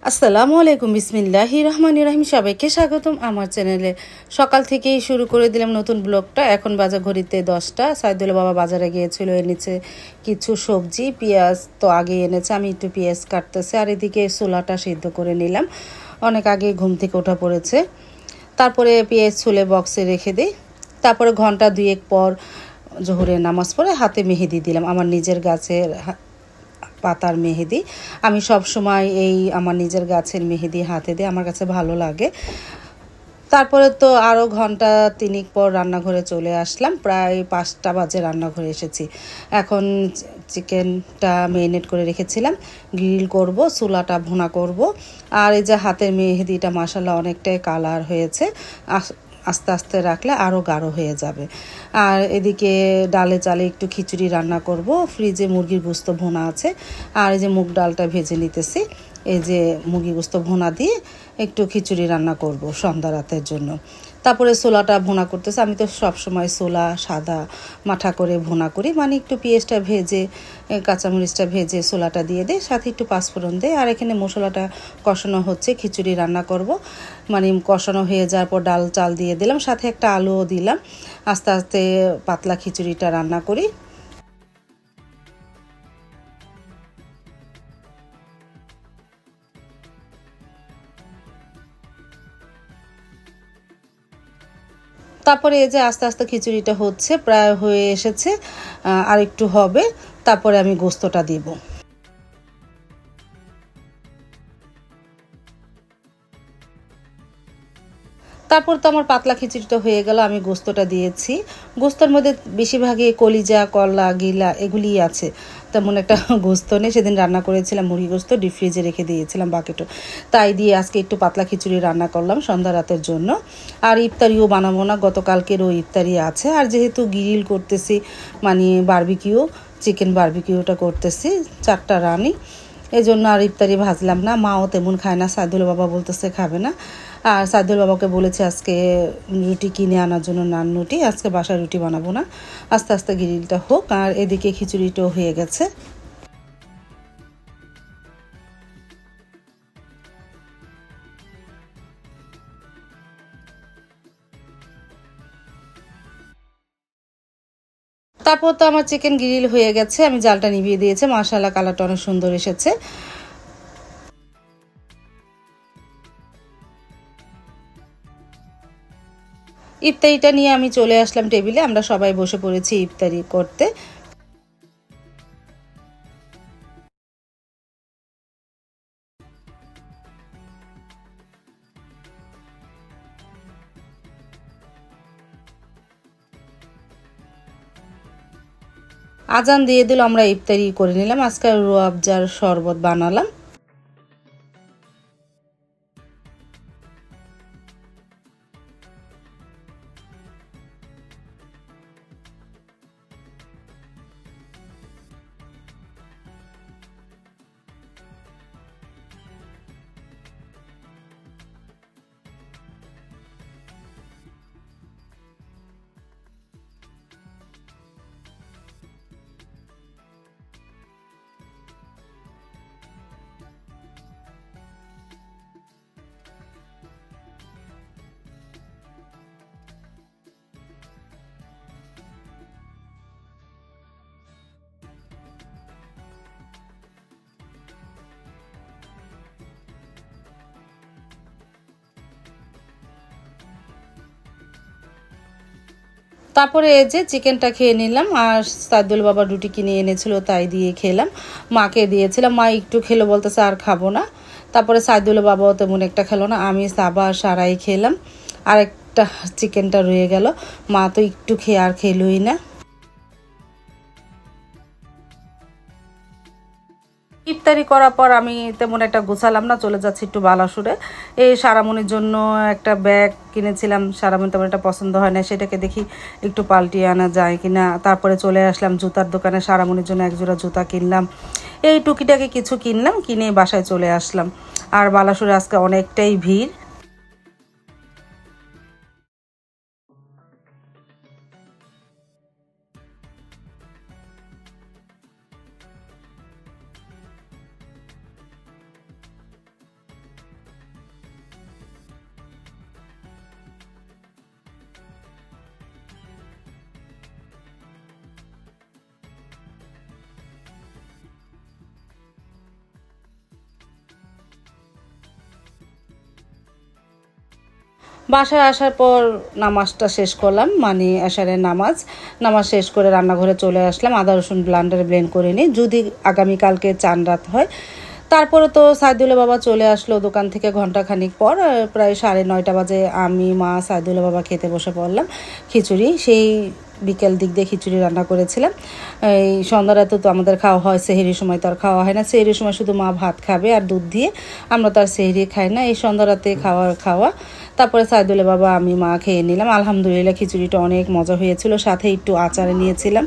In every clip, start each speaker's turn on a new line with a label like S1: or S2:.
S1: আসসালামু আলাইকুম বিসমিল্লাহির রহমানির রহিম সবাইকে স্বাগতম আমার চ্যানেলে। সকাল থেকেই শুরু করে দিলাম নতুন ব্লগটা। এখন বাজার ঘড়িতে 10টা। সাইদুল বাবা বাজারে গিয়েছিল, এনেছে কিছু সবজি, পেঁয়াজ তো আগে এনেছে, আমি একটু পেঁয়াজ কাটতেছি আর এদিকে ছোলাটা সিদ্ধ করে নিলাম। অনেক আগে ঘুম থেকে ওঠা পড়েছে। তারপরে পেঁয়াজ ছুলে বক্সে রেখে দিই। তারপরে ঘন্টা দুয়েক পর জোহরের নামাজ পড়ে হাতে মেহেদি দিলাম, আমার নিজের গাছের পাতার মেহেদি। আমি সব সময় এই আমার নিজের গাছের মেহেদি হাতে দিই, আমার কাছে ভালো লাগে। তারপরে তো আরও ঘন্টা তিনেক পর রান্নাঘরে চলে আসলাম, প্রায় 5টা বাজে রান্নাঘরে এসেছি। এখন চিকেনটা ম্যারিনেট করে রেখেছিলাম, গ্রিল করব, চুলাটা ভুনা করব। আর এই যে হাতের মেহেদিটা মাশাআল্লাহ অনেকটাই কালার হয়েছে, আস্তে আস্তে রাখলে আরও গাঢ় হয়ে যাবে। আর এদিকে ডালে চালে একটু খিচুড়ি রান্না করব, ফ্রিজে মুরগির গোস্ত ভুনা আছে। আর এই যে মুগ ডালটা ভেজে নিতেছি, এই যে মুরগি গোস্ত ভুনা দিয়ে একটু খিচুড়ি রান্না করব সন্ধ্যা রাতের জন্য। তারপরে ছোলাটা ভুনা করতেছে, আমি তো সবসময় ছোলা সাদা মাঠা করে ভুনা করি, মানে একটু পেঁয়াজটা ভেজে কাঁচামরিচটা ভেজে ছোলাটা দিয়ে দিই, সাথে একটু পাঁচফোড়ন দিই। আর এখানে মশলাটা কষানো হচ্ছে, খিচুড়ি রান্না করব। মানে কষানো হয়ে যাওয়ার পর ডাল চাল দিয়ে দিলাম, সাথে একটা আলুও দিলাম। আস্তে আস্তে পাতলা খিচুড়িটা রান্না করি। তারপরে এই যে আস্তে আস্তে খিচুড়িটা হচ্ছে, প্রায় হয়ে এসেছে, আর একটু হবে। তারপরে আমি গোস্তটা দিব। তারপর তো আমার পাতলা খিচুড়িটা হয়ে গেল, আমি গোস্তটা দিয়েছি। গোস্তের মধ্যে বেশিরভাগই কলিজা কলা গিলা এগুলিই আছে, তেমন একটা গোস্ত নেই। সেদিন রান্না করেছিলাম মুরগি গোস্ত, ডিপ ফ্রিজে রেখে দিয়েছিলাম বাকেটও, তাই দিয়ে আজকে একটু পাতলা খিচুড়ি রান্না করলাম সন্ধ্যা রাতের জন্য। আর ইফতারিও বানাবো না, গতকালকেরও ইফতারি আছে। আর যেহেতু গ্রিল করতেছি, মানে বারবিকিউ, চিকেন বারবিকিউটা করতেছি 4টা রানি, এই জন্য আর ইফতারি ভাজলাম না। মাও তেমন খায় না, সাইদুল বাবা বলতেছে খাবে না। আর সাইদুল বাবাকে বলেছে আজকে রুটি কিনে আনার জন্য, নান রুটি, আজকে বাসায় রুটি বানাবো না, আস্তে আস্তে গ্রিলটা হোক। আর এদিকে খিচুড়িটাও হয়ে গেছে। তারপর তো আমার চিকেন গ্রিল হয়ে গেছে, আমি জালটা নিভিয়ে দিয়েছি, মাশাআল্লাহ কালারটা অনেক সুন্দর এসেছে। ইফতারিটা নিয়ে আমি চলে আসলাম টেবিলে, আমরা সবাই বসে পড়েছি ইফতারি করতে। আজান দিয়ে দিল, আমরা ইফতারি করে নিলাম। আজকে রুহ আফজার শরবত বানালাম। তারপরে এই যে চিকেনটা খেয়ে নিলাম, আর সাইদুল বাবা রুটি কিনে এনেছিল, তাই দিয়ে খেলাম। মাকে দিয়েছিলাম, মা একটু খেলো, বলতেছে আর খাবো না। তারপরে সাইদুল বাবাও তেমন একটা খেলো না, আমি সাবা সারাই খেলাম। আর একটা চিকেনটা রয়ে গেল, মা তো একটু খেয়ে আর খেলোই না। ইফতারি করার পর আমি তেমন একটা গোছালাম না, চলে যাচ্ছি একটু বালাসুরে। এই সারামনির জন্য একটা ব্যাগ কিনেছিলাম, সারামনি তেমন একটা পছন্দ হয় না, সেটাকে দেখি একটু পাল্টিয়ে আনা যায় কিনা। তারপরে চলে আসলাম জুতার দোকানে, সারামনির জন্য একজোড়া জুতা কিনলাম। এই টুকিটাকে কিছু কিনলাম, কিনে বাসায় চলে আসলাম। আর বালাসুরে আজকে অনেকটাই ভিড়। বাসায় আসার পর নামাজটা শেষ করলাম, মানে এশারের নামাজ শেষ করে রান্নাঘরে চলে আসলাম। আদা রসুন ব্লেন্ডারে ব্লেন্ড করে নিই, যদি আগামীকালকে চান রাত হয়। তারপরে তো সাইদুল্লাহ বাবা চলে আসলো দোকান থেকে ঘন্টাখানিক পর, প্রায় 9:30 বাজে আমি মা সাইদুল্লাহ বাবা খেতে বসে পড়লাম খিচুড়ি। সেই বিকেল দিক দিয়ে খিচুড়ি রান্না করেছিলাম। এই সন্ধ্যা রাতে তো আমাদের খাওয়া হয়, সেহরির সময় তো আর খাওয়া হয় না। সেহরির সময় শুধু মা ভাত খাবে আর দুধ দিয়ে, আমরা তো আর সেহরি খাই না। এই সন্ধ্যা রাতে খাওয়া। তারপরে সাইদুল্লাহ বাবা আমি মা খেয়ে নিলাম। আলহামদুলিল্লাহ খিচুড়িটা অনেক মজা হয়েছিল, সাথে একটু আচার নিয়েছিলাম।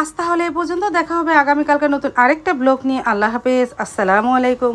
S1: আজ তাহলে এই পর্যন্ত, দেখা হবে আগামীকালকে নতুন আরেকটা ব্লগ নিয়ে। আল্লাহ হাফেজ, আসসালামু আলাইকুম।